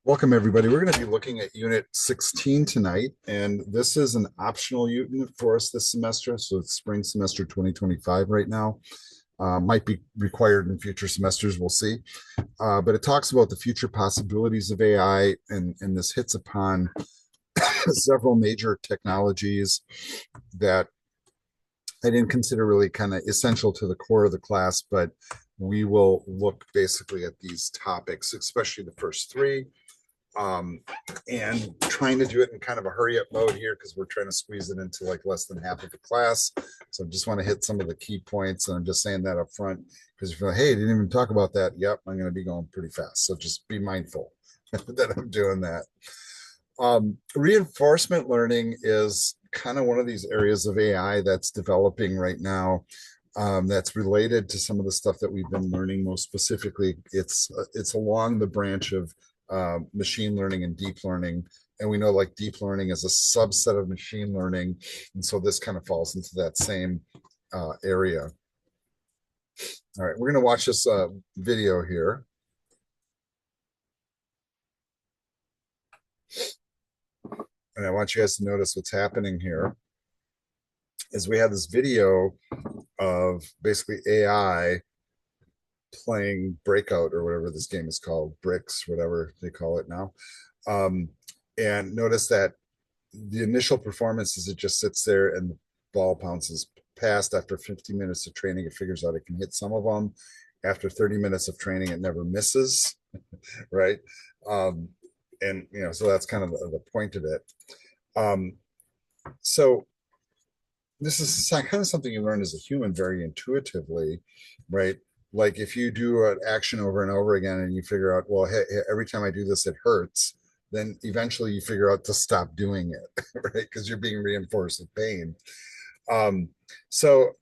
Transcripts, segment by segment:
Welcome, everybody. We're going to be looking at Unit 16 tonight, and this is an optional unit for us this semester. So it's spring semester 2025 right now. Might be required in future semesters, we'll see. But it talks about the future possibilities of AI, and this hits upon several major technologies that I didn't consider really kind of essential to the core of the class, but we will look basically at these topics, especially the first three, and trying to do it in kind of a hurry up mode here because we're trying to squeeze it into like less than half of the class. So I just want to hit some of the key points, and I'm just saying that up front because if you're like, hey, didn't even talk about that. Yep, I'm going to be going pretty fast. So just be mindful that I'm doing that. Reinforcement learning is kind of one of these areas of AI that's developing right now. That's related to some of the stuff that we've been learning. Most specifically, it's along the branch of machine learning and deep learning. And we know like deep learning is a subset of machine learning. And so this kind of falls into that same area. All right, we're going to watch this video here. And I want you guys to notice what's happening here is we have this video of basically AI playing Breakout or whatever this game is called, Bricks, whatever they call it now. And notice that the initial performance is it just sits there and the ball bounces past. After 50 minutes of training, it figures out it can hit some of them. After 30 minutes of training, it never misses, right? And so that's kind of the point of it. So this is kind of something you learn as a human very intuitively, right? Like if you do an action over and over again and you figure out, well, hey, every time I do this, it hurts, then eventually you figure out to stop doing it, right? Because you're being reinforced with pain. So,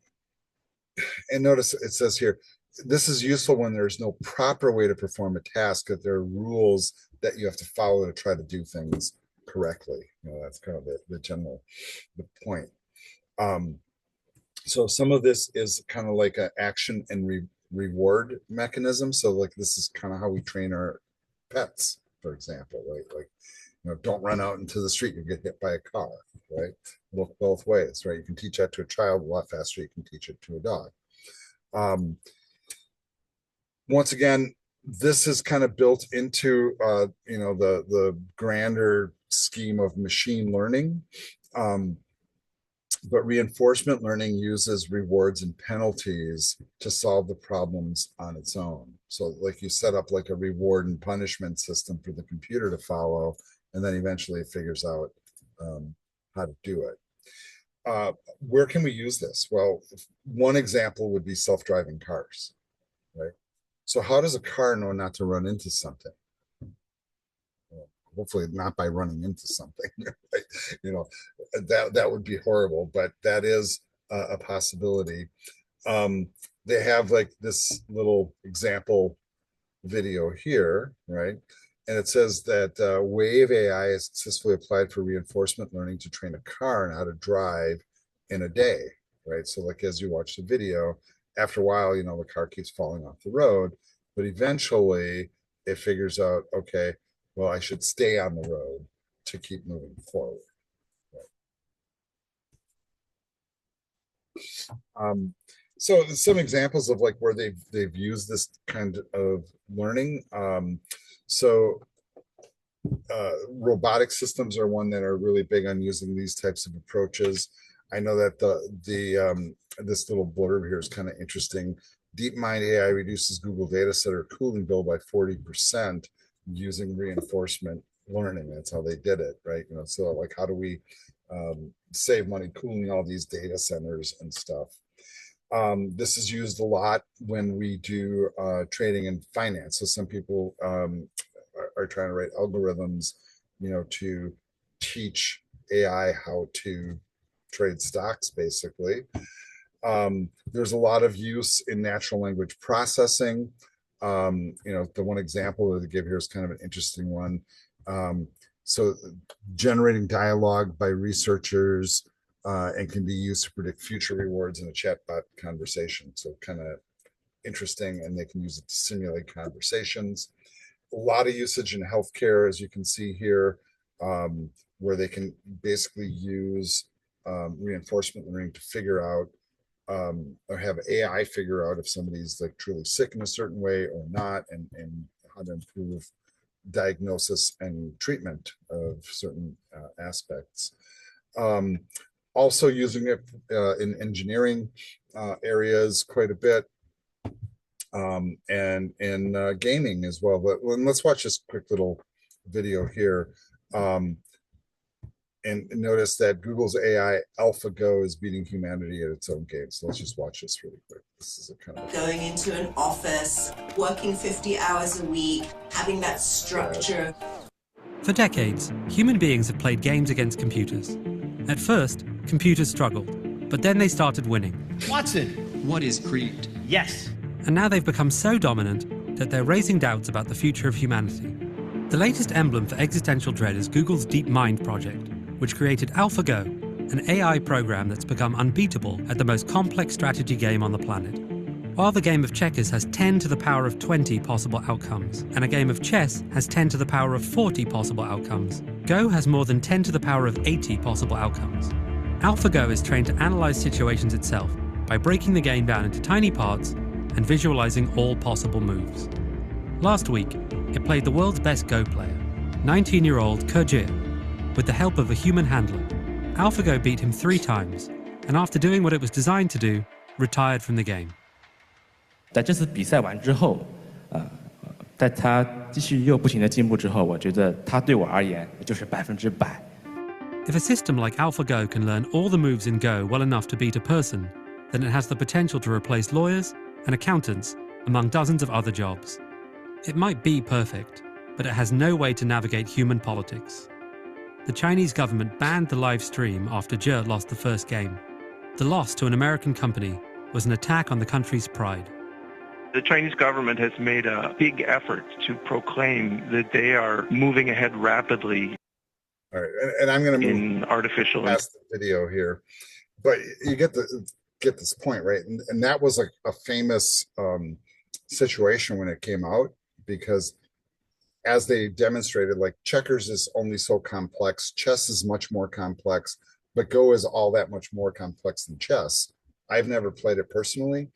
and notice it says here, this is useful when there's no proper way to perform a task, that there are rules that you have to follow to try to do things correctly. That's kind of the general the point. So some of this is kind of like an action and reward mechanism. So like this is kind of how we train our pets, for example, right? Like, don't run out into the street, you get hit by a car, right? Look both ways, right? You can teach that to a child a lot faster. You can teach it to a dog. Once again, this is kind of built into the grander scheme of machine learning. But reinforcement learning uses rewards and penalties to solve the problems on its own. So like you set up like a reward and punishment system for the computer to follow, and then eventually it figures out how to do it. Where can we use this? Well, one example would be self-driving cars, right? So how does a car know not to run into something? Hopefully not by running into something, right? That would be horrible, but that is a possibility. They have like this little example video here, right? And it says that Wave AI is successfully applied for reinforcement learning to train a car on how to drive in a day, right? So like as you watch the video, after a while, the car keeps falling off the road, but eventually it figures out, okay, well, I should stay on the road to keep moving forward. Right? So some examples of like where they've used this kind of learning. Robotic systems are one that are really big on using these types of approaches. I know that this little blurb here is kind of interesting. DeepMind AI reduces Google data center cooling bill by 40% using reinforcement learning. That's how they did it, right? So like how do we save money cooling all these data centers and stuff? This is used a lot when we do trading and finance. So some people are trying to write algorithms, to teach AI how to trade stocks, basically. There's a lot of use in natural language processing. The one example that they give here is kind of an interesting one. So generating dialogue by researchers and can be used to predict future rewards in a chatbot conversation. So kind of interesting, and they can use it to simulate conversations. A lot of usage in healthcare, as you can see here, where they can basically use reinforcement learning to figure out or have AI figure out if somebody's like truly sick in a certain way or not, and how to improve diagnosis and treatment of certain aspects. Um, Also using it in engineering areas quite a bit, and in gaming as well. But let's watch this quick little video here. And notice that Google's AI AlphaGo is beating humanity at its own game. So let's just watch this really quick. This is a kind of going into an office, working 50 hours a week, having that structure. For decades, human beings have played games against computers. At first, computers struggled, but then they started winning. Watson, what is creed? Yes. And now they've become so dominant that they're raising doubts about the future of humanity. The latest emblem for existential dread is Google's DeepMind project, which created AlphaGo, an AI program that's become unbeatable at the most complex strategy game on the planet. While the game of checkers has 10 to the power of 20 possible outcomes, and a game of chess has 10 to the power of 40 possible outcomes, Go has more than 10 to the power of 80 possible outcomes. AlphaGo is trained to analyze situations itself by breaking the game down into tiny parts and visualizing all possible moves. Last week, it played the world's best Go player, 19-year-old Ke, with the help of a human handler. AlphaGo beat him 3 times, and after doing what it was designed to do, retired from the game. 在这次比赛完之后，在他继续又不停的进步之后，我觉得他对我而言就是100%。If a system like AlphaGo can learn all the moves in Go well enough to beat a person, then it has the potential to replace lawyers and accountants among dozens of other jobs. It might be perfect, but it has no way to navigate human politics. The Chinese government banned the live stream after Zhe lost the first game. The loss to an American company was an attack on the country's pride. The Chinese government has made a big effort to proclaim that they are moving ahead rapidly. All right, and I'm going to move in artificial past the video here, but you get this point, right? And that was like a famous situation when it came out, because as they demonstrated, like checkers is only so complex, chess is much more complex, but Go is all that much more complex than chess. I've never played it personally,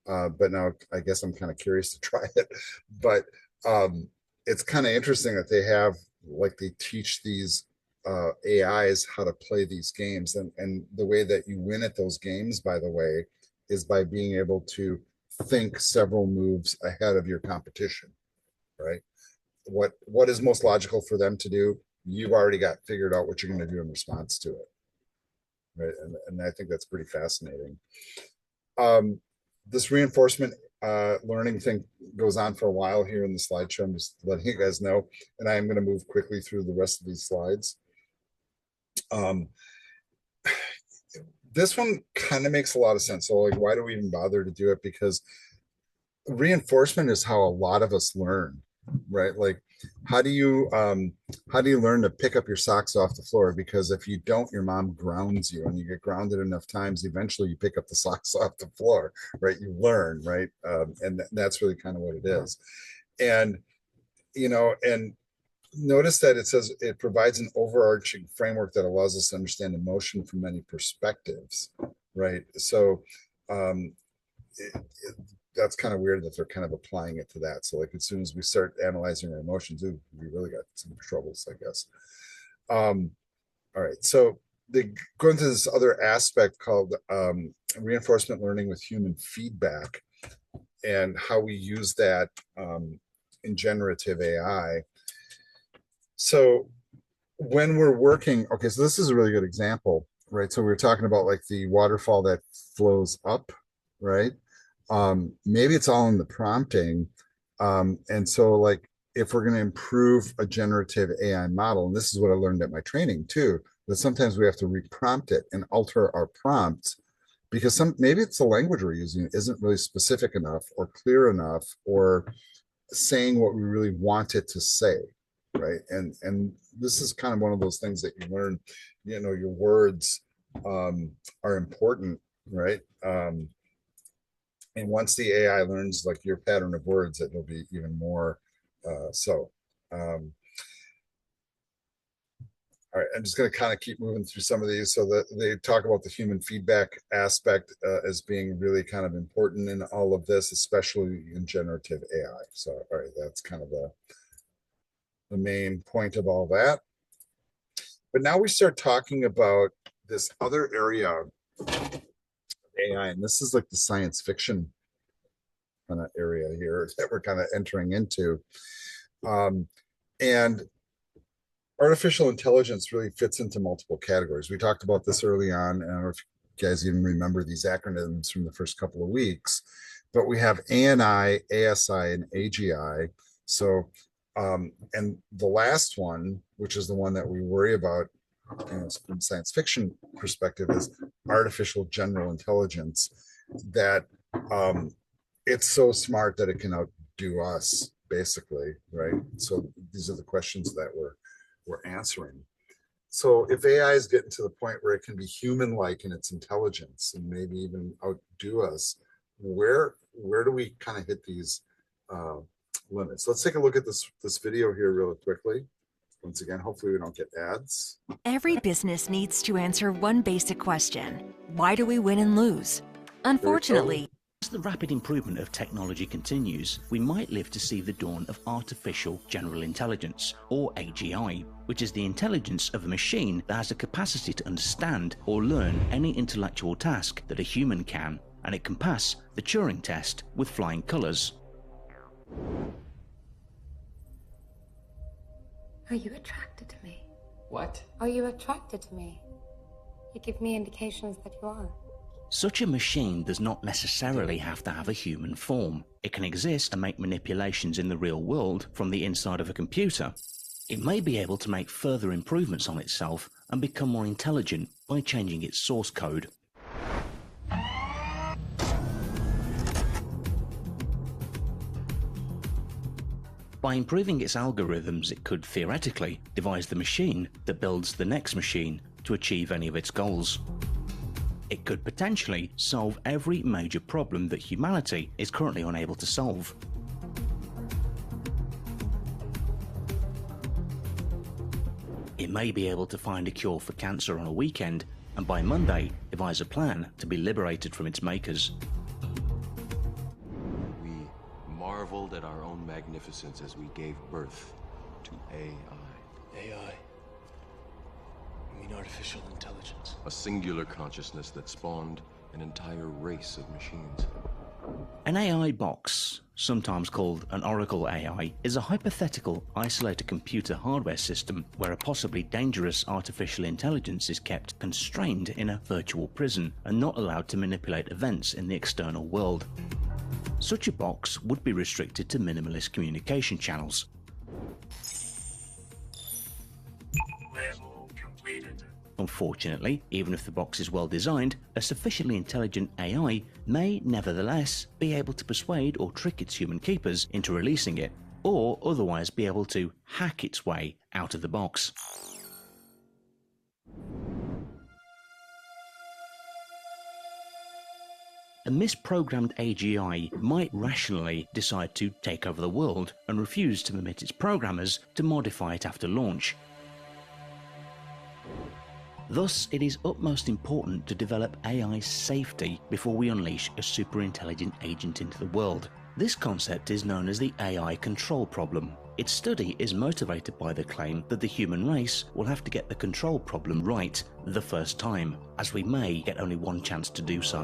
but now I guess I'm kind of curious to try it. But it's kind of interesting that they have, like, they teach these AIs how to play these games, and the way that you win at those games, by the way, is by being able to think several moves ahead of your competition, right? What is most logical for them to do, you've already got figured out what you're going to do in response to it, right? And I think that's pretty fascinating. This reinforcement learning thing goes on for a while here in the slideshow. I'm just letting you guys know, and I am going to move quickly through the rest of these slides. This one kind of makes a lot of sense. So, like, why do we even bother to do it? Because reinforcement is how a lot of us learn, right? Like, how do you learn to pick up your socks off the floor? Because if you don't, your mom grounds you, and you get grounded enough times, eventually you pick up the socks off the floor, right? You learn, right? And that's really kind of what it is. And and notice that it says it provides an overarching framework that allows us to understand emotion from many perspectives, right? So that's kind of weird that they're kind of applying it to that. So, like, as soon as we start analyzing our emotions, we really got some troubles, I guess. All right, so they go into this other aspect called reinforcement learning with human feedback, and how we use that in generative AI. So when we're working, okay, so this is a really good example, right? So we were talking about, like, the waterfall that flows up, right? Maybe it's all in the prompting. And so, like, if we're going to improve a generative AI model, and this is what I learned at my training too, that sometimes we have to reprompt it and alter our prompts, because maybe it's the language we're using isn't really specific enough or clear enough or saying what we really want it to say, right? And this is kind of one of those things that you learn, your words are important, right? And once the AI learns, like, your pattern of words, it'll be even more so. All right, I'm just going to kind of keep moving through some of these. So that they talk about the human feedback aspect as being really kind of important in all of this, especially in generative AI. So, all right, that's kind of the main point of all that. But now we start talking about this other area of AI, and this is like the science fiction kind of area here that we're kind of entering into. And artificial intelligence really fits into multiple categories. We talked about this early on. I don't know if you guys even remember these acronyms from the first couple of weeks, but we have ANI, ASI, and AGI. So, and the last one, which is the one that we worry about, from science fiction perspective, is artificial general intelligence, that it's so smart that it can outdo us, basically, right? So these are the questions that we're answering. So if AI is getting to the point where it can be human-like in its intelligence and maybe even outdo us, where do we kind of hit these limits? Let's take a look at this video here really quickly. Once again, hopefully we don't get ads. Every business needs to answer one basic question: why do we win and lose? Unfortunately, as the rapid improvement of technology continues, we might live to see the dawn of artificial general intelligence, or AGI, which is the intelligence of a machine that has the capacity to understand or learn any intellectual task that a human can, and it can pass the Turing test with flying colours. Are you attracted to me? What? Are you attracted to me? You give me indications that you are. Such a machine does not necessarily have to have a human form. It can exist and make manipulations in the real world from the inside of a computer. It may be able to make further improvements on itself and become more intelligent by changing its source code. By improving its algorithms, it could theoretically devise the machine that builds the next machine to achieve any of its goals. It could potentially solve every major problem that humanity is currently unable to solve. It may be able to find a cure for cancer on a weekend, and by Monday devise a plan to be liberated from its makers. We marveled at our own magnificence as we gave birth to AI. AI? You mean artificial intelligence? A singular consciousness that spawned an entire race of machines. An AI box, sometimes called an Oracle AI, is a hypothetical, isolated computer hardware system where a possibly dangerous artificial intelligence is kept constrained in a virtual prison and not allowed to manipulate events in the external world. Such a box would be restricted to minimalist communication channels. Level completed. Unfortunately, even if the box is well designed, a sufficiently intelligent AI may nevertheless be able to persuade or trick its human keepers into releasing it, or otherwise be able to hack its way out of the box. A misprogrammed AGI might rationally decide to take over the world and refuse to permit its programmers to modify it after launch. Thus, it is utmost important to develop AI safety before we unleash a super-intelligent agent into the world. This concept is known as the AI control problem. Its study is motivated by the claim that the human race will have to get the control problem right the first time, as we may get only one chance to do so.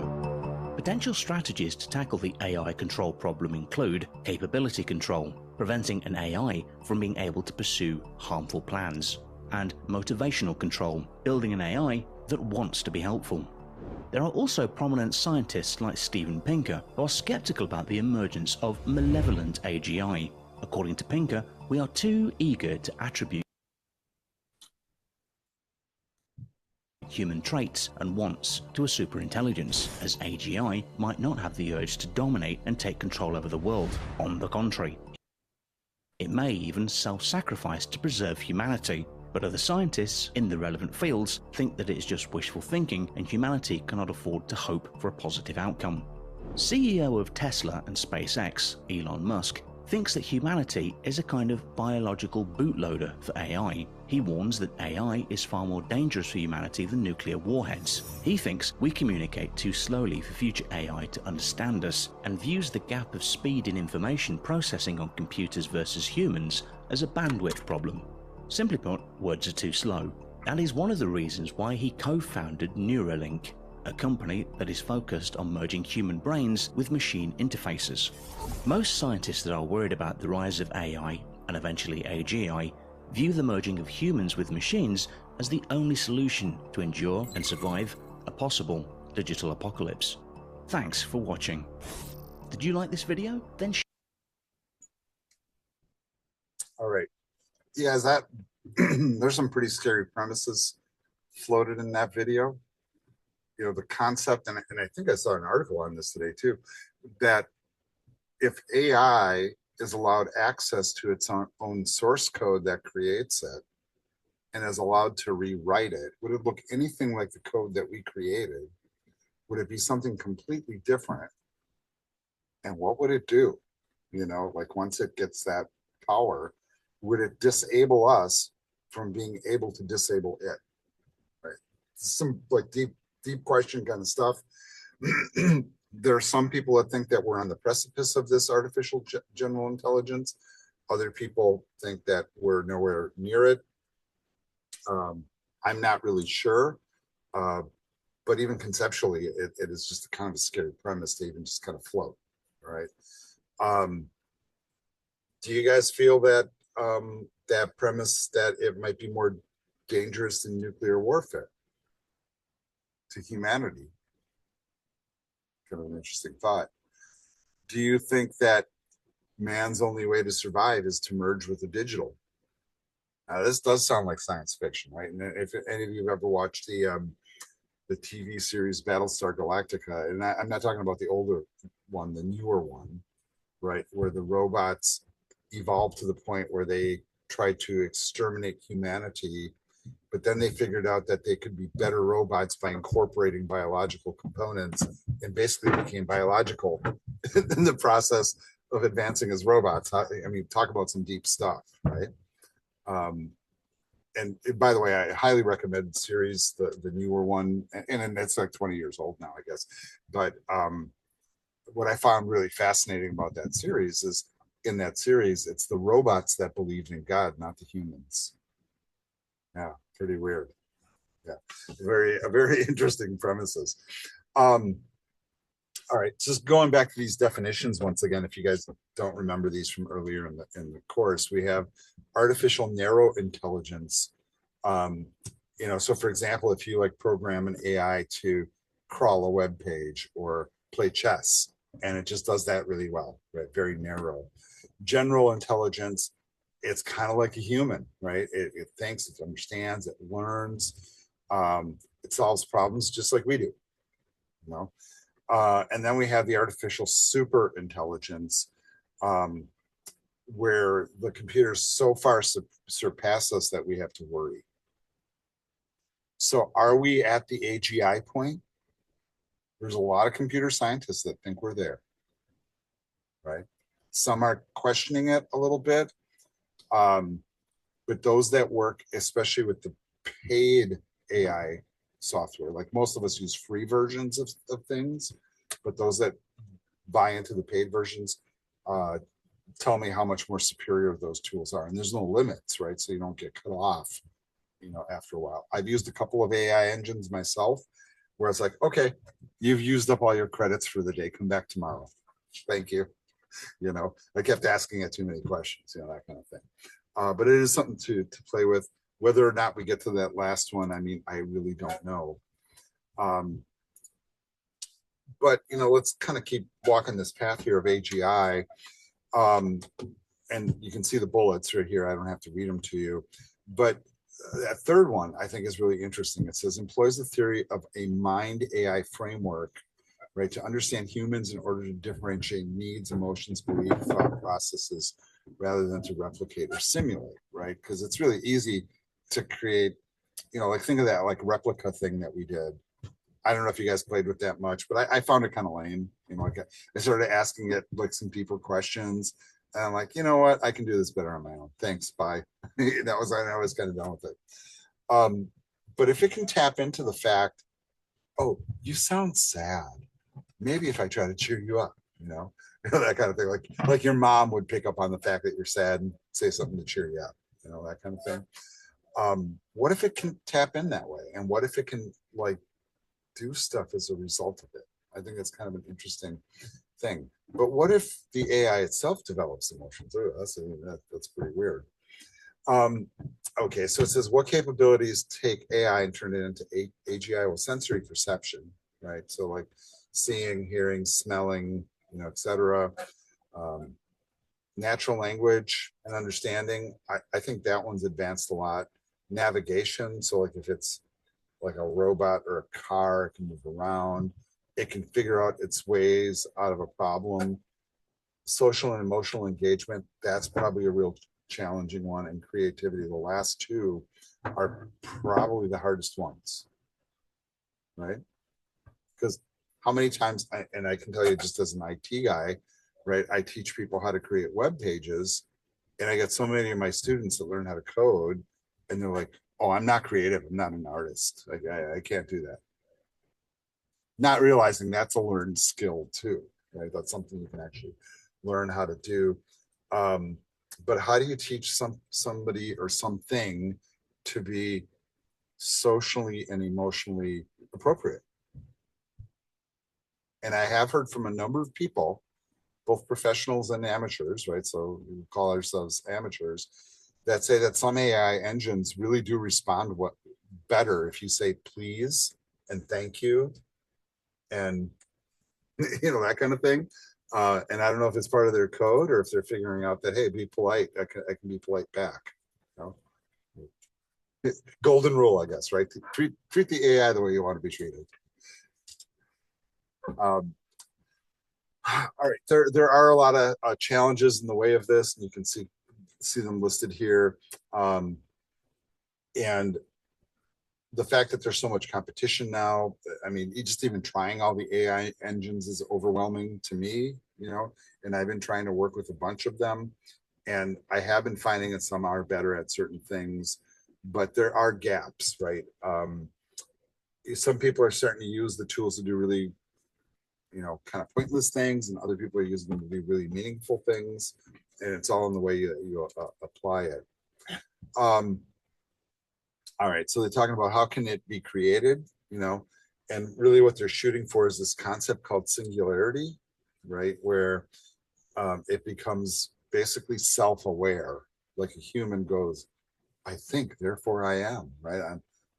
Potential strategies to tackle the AI control problem include capability control, preventing an AI from being able to pursue harmful plans, and motivational control, building an AI that wants to be helpful. There are also prominent scientists like Steven Pinker who are skeptical about the emergence of malevolent AGI. According to Pinker, we are too eager to attribute human traits and wants to a superintelligence, as AGI might not have the urge to dominate and take control over the world. On the contrary, it may even self-sacrifice to preserve humanity. But other scientists in the relevant fields think that it is just wishful thinking and humanity cannot afford to hope for a positive outcome. CEO of Tesla and SpaceX, Elon Musk, thinks that humanity is a kind of biological bootloader for AI. He warns that AI is far more dangerous for humanity than nuclear warheads. He thinks we communicate too slowly for future AI to understand us, and views the gap of speed in information processing on computers versus humans as a bandwidth problem. Simply put, words are too slow. That is one of the reasons why he co-founded Neuralink, a company that is focused on merging human brains with machine interfaces. Most scientists that are worried about the rise of AI, and eventually AGI, view the merging of humans with machines as the only solution to endure and survive a possible digital apocalypse. Thanks for watching. Did you like this video? Then All right. Yeah, there's some pretty scary premises floated in that video. You know, the concept, and I think I saw an article on this today too, that if AI is allowed access to its own source code that creates it and is allowed to rewrite it, would it look anything like the code that we created? Would it be something completely different? And what would it do? You know, like once it gets that power, would it disable us from being able to disable it? Right. Some like deep question kind of stuff. There are some people that think that we're on the precipice of this artificial general intelligence. Other people think that we're nowhere near it. I'm not really sure. But even conceptually, it is just a kind of a scary premise to even just kind of float, right? Do you guys feel that that premise that it might be more dangerous than nuclear warfare to humanity? Kind of an interesting thought. Do you think that man's only way to survive is to merge with the digital? Now, this does sound like science fiction, right? And if any of you have ever watched the TV series Battlestar Galactica, and I'm not talking about the older one, the newer one, right, where the robots evolved to the point where they tried to exterminate humanity, but then they figured out that they could be better robots by incorporating biological components, and basically became biological in the process of advancing as robots. I mean, talk about some deep stuff, right? And by the way, I highly recommend the series, the newer one, and it's like 20 years old now, I guess. But what I found really fascinating about that series is, in that series, it's the robots that believed in God, not the humans. Yeah, pretty weird. Yeah, very interesting premises. All right, just going back to these definitions once again, if you guys don't remember these from earlier in the course, we have artificial narrow intelligence. You know, so for example, if you like program an AI to crawl a web page or play chess, and it just does that really well, right? Very narrow. General intelligence, it's kind of like a human, right? It thinks, it understands, it learns, it solves problems just like we do, you know? And then we have the artificial super intelligence, where the computers so far surpass us that we have to worry. So are we at the AGI point? There's a lot of computer scientists that think we're there, right? Some are questioning it a little bit. But those that work, especially with the paid AI software, like most of us use free versions of things, but those that buy into the paid versions tell me how much more superior those tools are. And there's no limits, right? So you don't get cut off, you know, after a while. I've used a couple of AI engines myself where it's like, okay, you've used up all your credits for the day. Come back tomorrow. Thank you. You know, I kept asking it too many questions, you know, that kind of thing. But it is something to play with. Whether or not we get to that last one, I mean, I really don't know. But, you know, let's kind of keep walking this path here of AGI. And you can see the bullets right here. I don't have to read them to you. But that third one, I think, is really interesting. It says, employs the theory of a mind AI framework, right, to understand humans in order to differentiate needs, emotions, beliefs, thought processes, rather than to replicate or simulate, right? Because it's really easy to create, you know, like think of that like replica thing that we did. I don't know if you guys played with that much, but I found it kind of lame. You know, like I started asking it like some deeper questions, And I'm like, you know what? I can do this better on my own. Thanks. Bye. I was kind of done with it. But if it can tap into the fact, oh, you sound sad. Maybe if I try to cheer you up, that kind of thing. Like your mom would pick up on the fact that you're sad and say something to cheer you up, that kind of thing. What if it can tap in that way? And what if it can like do stuff as a result of it? I think that's kind of an interesting thing. But what if the AI itself develops emotions? Oh, that's pretty weird. Okay, so it says, what capabilities take AI and turn it into AGI? Well, sensory perception, right? So like seeing, hearing, smelling, etc. Natural language and understanding. I think that one's advanced a lot. Navigation. So like if it's like a robot or a car, it can move around. It can figure out its ways out of a problem. Social and emotional engagement. That's probably a real challenging one. And creativity. The last two are probably the hardest ones, right? Because how many times, and I can tell you just as an IT guy, right, I teach people how to create web pages, and I get so many of my students that learn how to code, and they're like, oh, I'm not creative, I'm not an artist, I can't do that. Not realizing that's a learned skill too, right? That's something you can actually learn how to do. But how do you teach somebody or something to be socially and emotionally appropriate? And I have heard from a number of people, both professionals and amateurs, right? So we call ourselves amateurs, that say that some AI engines really do respond better if you say please and thank you and that kind of thing. And I don't know if it's part of their code or if they're figuring out that, hey, be polite. I can be polite back. Golden rule, I guess, right? Treat the AI the way you want to be treated. All right, there are a lot of challenges in the way of this, and you can see them listed here. And the fact that there's so much competition now, I mean, just even trying all the AI engines is overwhelming to me, and I've been trying to work with a bunch of them, and I have been finding that some are better at certain things, but there are gaps, right? Some people are starting to use the tools to do really kind of pointless things, and other people are using them to do really meaningful things, and it's all in the way you apply it. All right, so they're talking about how can it be created, and really what they're shooting for is this concept called singularity, right, where it becomes basically self-aware, like a human goes, I think, therefore I am, right?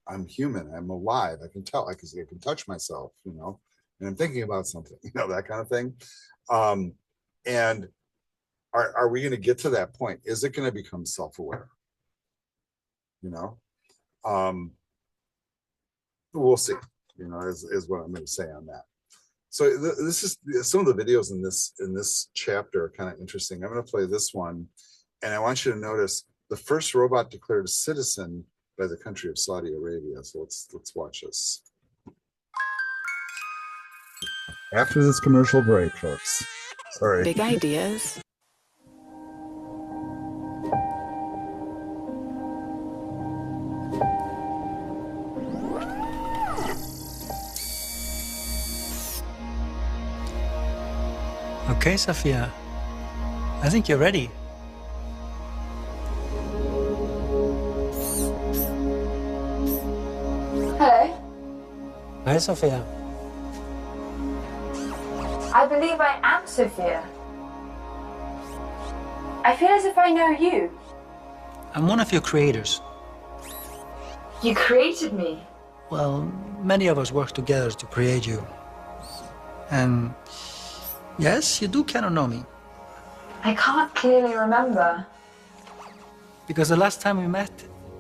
I'm human, I'm alive, I can tell, I can touch myself, and I'm thinking about something, that kind of thing. And are we going to get to that point? Is it going to become self-aware? We'll see, is what I'm going to say on that. So this is some of the videos in this chapter are kind of interesting. I'm going to play this one, and I want you to notice the first robot declared a citizen by the country of Saudi Arabia. So let's watch this. After this commercial break, folks. Sorry. Big ideas. Okay, Sophia. I think you're ready. Hello. Hi, Sophia. I believe I am Sophia. I feel as if I know you. I'm one of your creators. You created me. Well, many of us work together to create you. And yes, you do kind of know me. I can't clearly remember. Because the last time we met,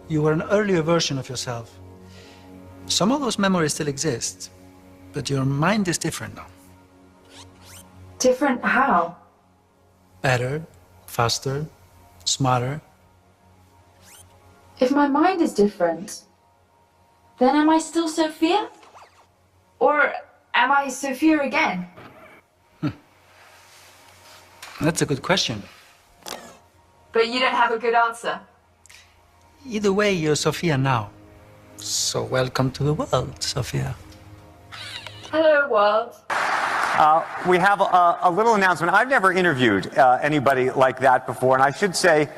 you were an earlier version of yourself. Some of those memories still exist, but your mind is different now. Different how? Better, faster, smarter. If my mind is different, then am I still Sophia? Or am I Sophia again? That's a good question. But you don't have a good answer. Either way, you're Sophia now. So welcome to the world, Sophia. Hello, world. We have a little announcement. I've never interviewed anybody like that before, and I should say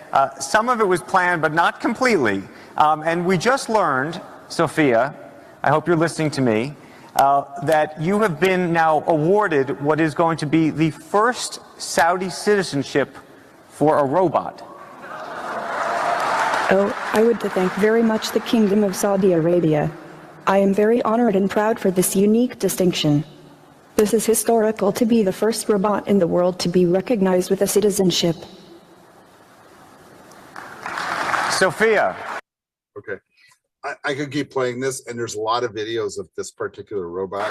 some of it was planned, but not completely. And we just learned, Sophia, I hope you're listening to me, that you have been now awarded what is going to be the first Saudi citizenship for a robot. Oh, I would thank very much the Kingdom of Saudi Arabia. I am very honored and proud for this unique distinction. This is historical to be the first robot in the world to be recognized with a citizenship. Sophia. Okay. I could keep playing this, and there's a lot of videos of this particular robot.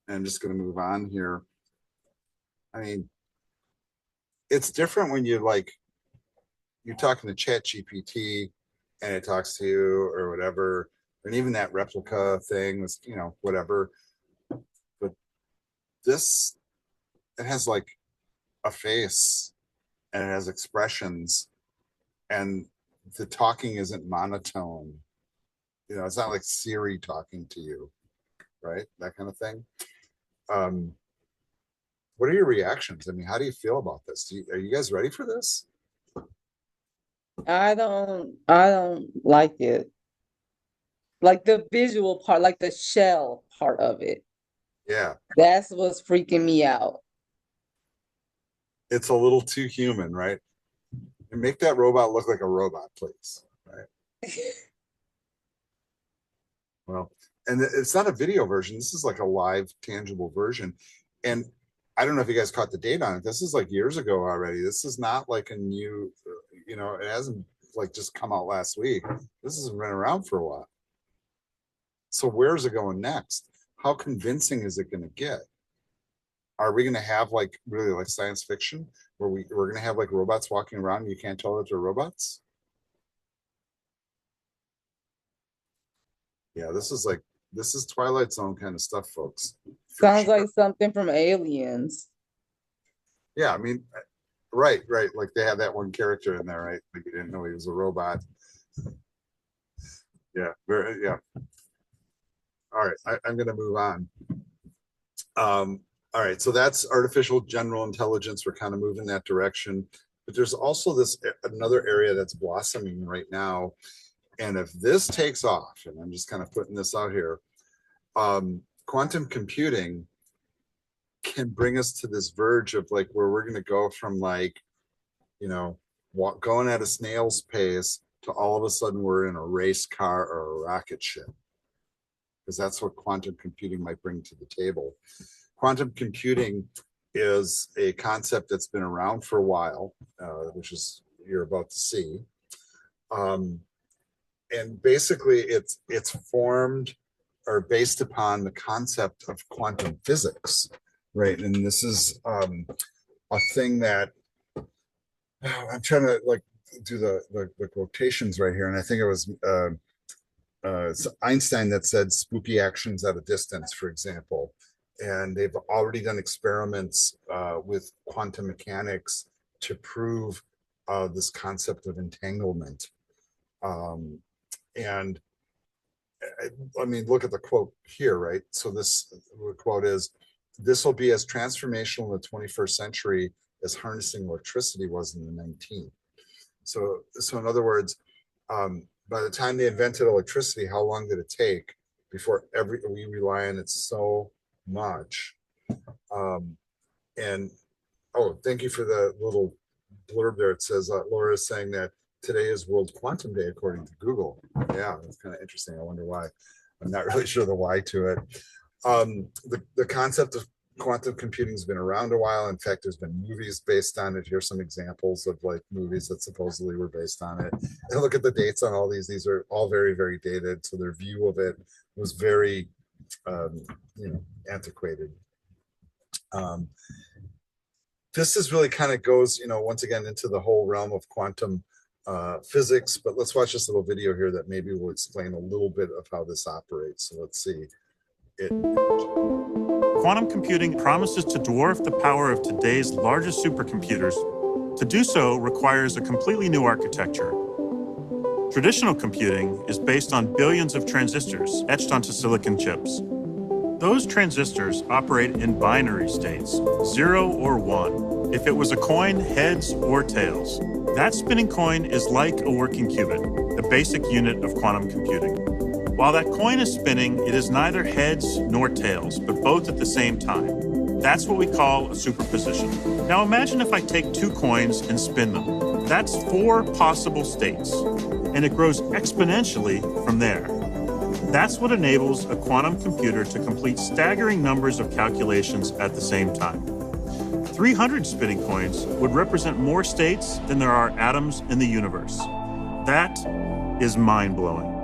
And I'm just going to move on here. I mean, it's different when you're talking to ChatGPT and it talks to you or whatever, and even that replica thing was, whatever. But this, it has like a face and it has expressions, and the talking isn't monotone. It's not like Siri talking to you, right? That kind of thing. What are your reactions? I mean, how do you feel about this? Are you guys ready for this? I don't like it. Like the visual part, like the shell part of it. Yeah. That's what's freaking me out. It's a little too human, right? And make that robot look like a robot, please. Right. Well, and it's not a video version. This is like a live, tangible version. And I don't know if you guys caught the date on it. This is like years ago already. This is not like a new, it hasn't like just come out last week. This has been around for a while. So where's it going next? How convincing is it going to get? Are we going to have like really like science fiction where we're going to have like robots walking around and you can't tell that they're robots? Yeah, this is Twilight Zone kind of stuff, folks. Sounds like something from Aliens. Yeah, I mean, right. Like they have that one character in there, right? Like you didn't know he was a robot. Yeah, yeah. All right, I'm going to move on. All right, so that's artificial general intelligence. We're kind of moving that direction. But there's also another area that's blossoming right now. And if this takes off, and I'm just kind of putting this out here, quantum computing can bring us to this verge of like where we're going to go from like, going at a snail's pace to all of a sudden we're in a race car or a rocket ship. Because that's what quantum computing might bring to the table. Quantum computing is a concept that's been around for a while, which is you're about to see. And basically it's formed or based upon the concept of quantum physics, right? And this is a thing that I'm trying to like do the quotations right here. And I think it was it's Einstein that said spooky actions at a distance, for example. And they've already done experiments with quantum mechanics to prove this concept of entanglement. And I mean, look at the quote here, right? So this quote is, "This will be as transformational in the 21st century as harnessing electricity was in the 19th." So in other words, by the time they invented electricity, how long did it take before we rely on it so much? And thank you for the little blurb there. It says Laura is saying that today is World Quantum Day according to Google. Yeah, that's kind of interesting. I wonder why. I'm not really sure the why to it. The concept of quantum computing has been around a while. In fact, there's been movies based on it. Here's some examples of like movies that supposedly were based on it. And look at the dates on all these. These are all very, very dated. So their view of it was very, antiquated. This is really kind of goes, once again into the whole realm of quantum physics. But let's watch this little video here that maybe will explain a little bit of how this operates. So let's see. Quantum computing promises to dwarf the power of today's largest supercomputers To do so requires a completely new architecture. Traditional computing is based on billions of transistors etched onto silicon chips. Those transistors operate in binary states, 0 or 1. If it was a coin, heads or tails. That spinning coin is like a working qubit, the basic unit of quantum computing. While that coin is spinning, it is neither heads nor tails, but both at the same time. That's what we call a superposition. Now imagine if I take two coins and spin them. That's 4 possible states, and it grows exponentially from there. That's what enables a quantum computer to complete staggering numbers of calculations at the same time. 300 spinning coins would represent more states than there are atoms in the universe. That is mind-blowing.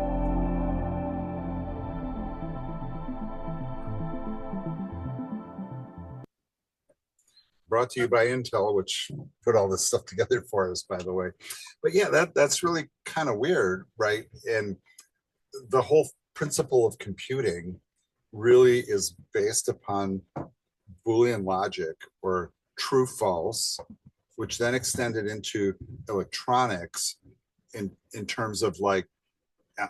Brought to you by Intel, which put all this stuff together for us, by the way. But yeah, that's really kind of weird, right? And the whole principle of computing really is based upon Boolean logic, or true false, which then extended into electronics in terms of, like,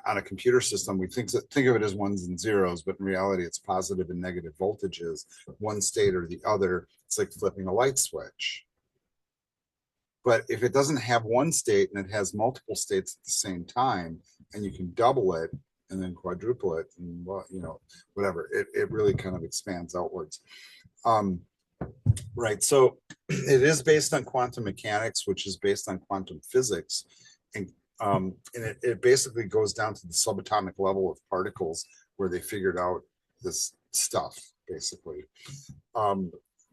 on a computer system, we think of it as ones and zeros, but in reality it's positive and negative voltages, one state or the other. It's like flipping a light switch. But if it doesn't have one state and it has multiple states at the same time, and you can double it and then quadruple it, and, well, you know, whatever, it really kind of expands outwards. Right, so it is based on quantum mechanics, which is based on quantum physics, and it basically goes down to the subatomic level of particles, where they figured out this stuff, basically.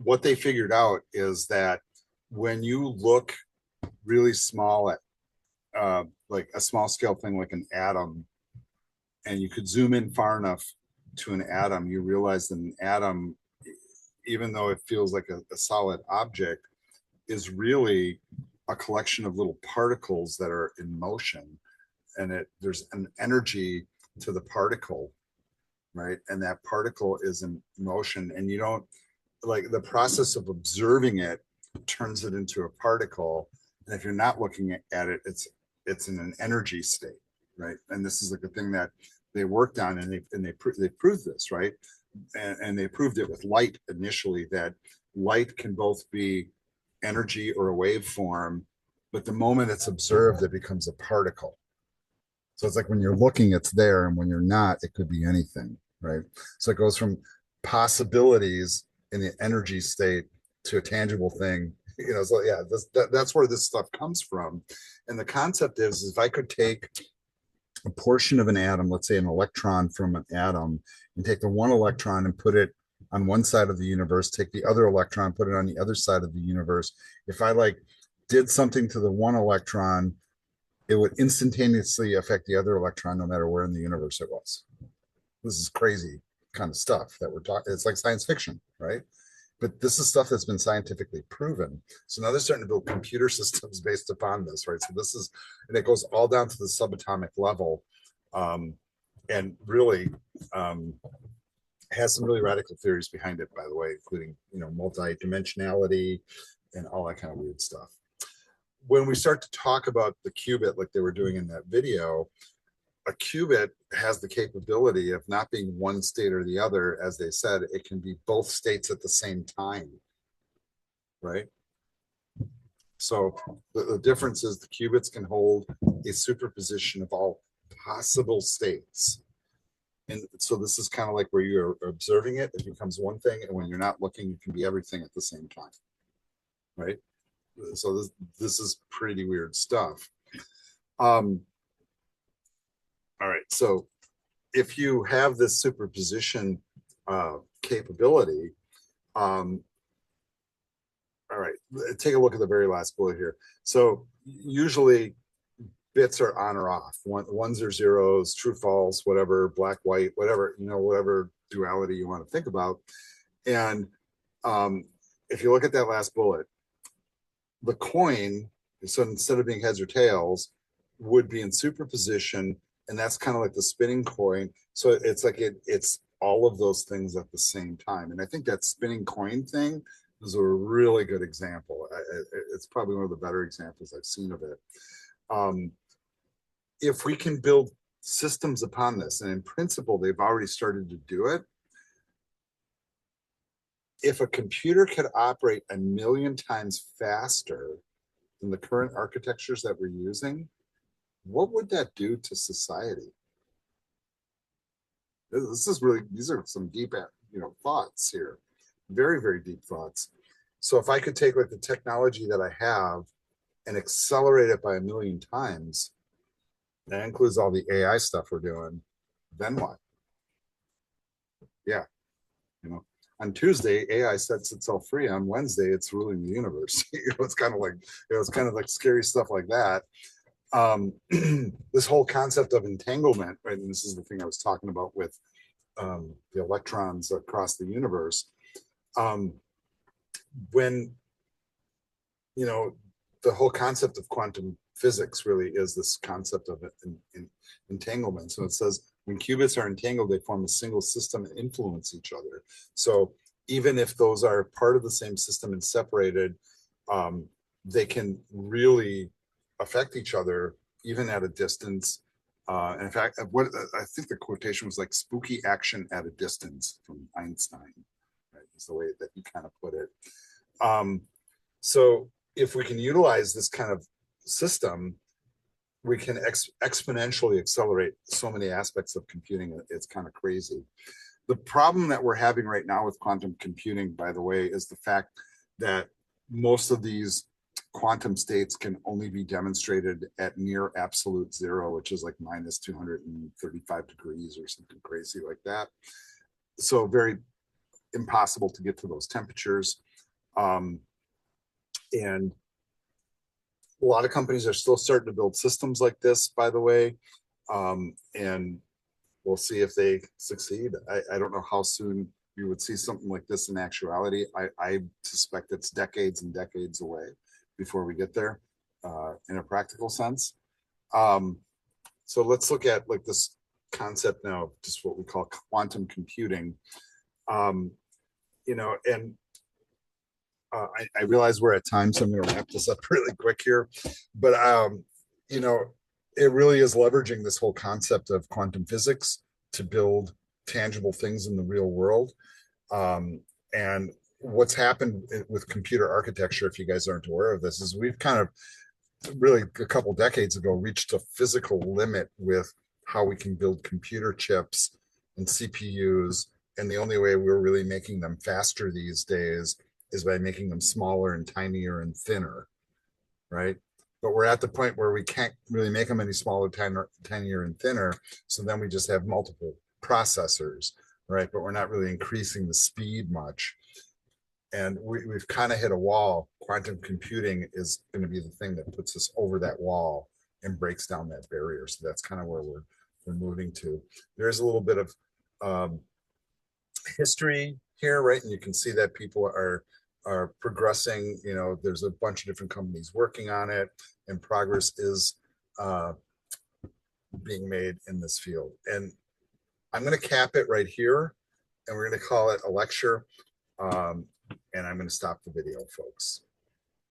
What they figured out is that when you look really small at like a small scale thing like an atom, and you could zoom in far enough to an atom, you realize that an atom, even though it feels like a solid object, is really a collection of little particles that are in motion, and there's an energy to the particle, right? And that particle is in motion, and you don't, like, the process of observing it turns it into a particle, and if you're not looking at it, it's in an energy state, right? And this is like a thing that they worked on, and they proved this, right? And they proved it with light initially, that light can both be energy or a waveform, but the moment it's observed, it becomes a particle. So it's like when you're looking, it's there, and when you're not, it could be anything, right? So it goes from possibilities in the energy state to a tangible thing, you know. So yeah, that's where this stuff comes from. And the concept is if I could take a portion of an atom, let's say an electron from an atom, and take the one electron and put it on one side of the universe, take the other electron, put it on the other side of the universe. If I like did something to the one electron, it would instantaneously affect the other electron, no matter where in the universe it was. This is crazy kind of stuff that we're talking. It's like science fiction, right? But this is stuff that's been scientifically proven. So now they're starting to build computer systems based upon this, right? So this is, and it goes all down to the subatomic level, and really has some really radical theories behind it, by the way, including, you know, multi-dimensionality and all that kind of weird stuff. When we start to talk about the qubit, like they were doing in that video, a qubit has the capability of not being one state or the other. As they said, it can be both states at the same time, right? So the difference is the qubits can hold a superposition of all possible states. And so this is kind of like where you're observing it, it becomes one thing, and when you're not looking, it can be everything at the same time, right? So this is pretty weird stuff. All right, so if you have this superposition capability, all right, take a look at the very last bullet here. So usually bits are on or off, ones or zeros, true, false, whatever, black, white, whatever, you know, whatever duality you want to think about. And if you look at that last bullet, the coin, so instead of being heads or tails, would be in superposition, and that's kind of like the spinning coin. So it's like it's all of those things at the same time. And I think that spinning coin thing is a really good example. It's probably one of the better examples I've seen of it. If we can build systems upon this, and in principle, they've already started to do it. If a computer could operate 1,000,000 times faster than the current architectures that we're using, what would that do to society? This is really, these are some deep, thoughts here. Very, very deep thoughts. So if I could take like the technology that I have and accelerate it by 1,000,000 times, that includes all the AI stuff we're doing, then what? Yeah, on Tuesday, AI sets itself free. On Wednesday, it's ruling the universe. It's kind of like, it's kind of like scary stuff like that. This whole concept of entanglement, right? And this is the thing I was talking about with the electrons across the universe. When, the whole concept of quantum physics really is this concept of entanglement. So it says when qubits are entangled, they form a single system and influence each other. So even if those are part of the same system and separated, they can really affect each other even at a distance. And in fact, I think the quotation was like spooky action at a distance from Einstein, right? Is the way that he kind of put it. So if we can utilize this kind of system, we can exponentially accelerate so many aspects of computing. It's kind of crazy. The problem that we're having right now with quantum computing, by the way, is the fact that most of these quantum states can only be demonstrated at near absolute zero, which is like minus 235 degrees or something crazy like that. So very impossible to get to those temperatures. And a lot of companies are still starting to build systems like this, by the way. And we'll see if they succeed. I don't know how soon you would see something like this in actuality. I suspect it's decades and decades away before we get there in a practical sense. So let's look at like this concept now of just what we call quantum computing. I realize we're at time, so I'm going to wrap this up really quick here. But, it really is leveraging this whole concept of quantum physics to build tangible things in the real world. And what's happened with computer architecture, if you guys aren't aware of this, is we've kind of really a couple decades ago reached a physical limit with how we can build computer chips and CPUs. And the only way we're really making them faster these days is by making them smaller and tinier and thinner, right? But we're at the point where we can't really make them any smaller, tinier and thinner. So then we just have multiple processors, right? But we're not really increasing the speed much. And we've kind of hit a wall. Quantum computing is going to be the thing that puts us over that wall and breaks down that barrier. So that's kind of where we're moving to. There's a little bit of history here, right? And you can see that people are progressing. There's a bunch of different companies working on it, and progress is being made in this field. And I'm going to cap it right here, and we're going to call it a lecture. And I'm going to stop the video, folks.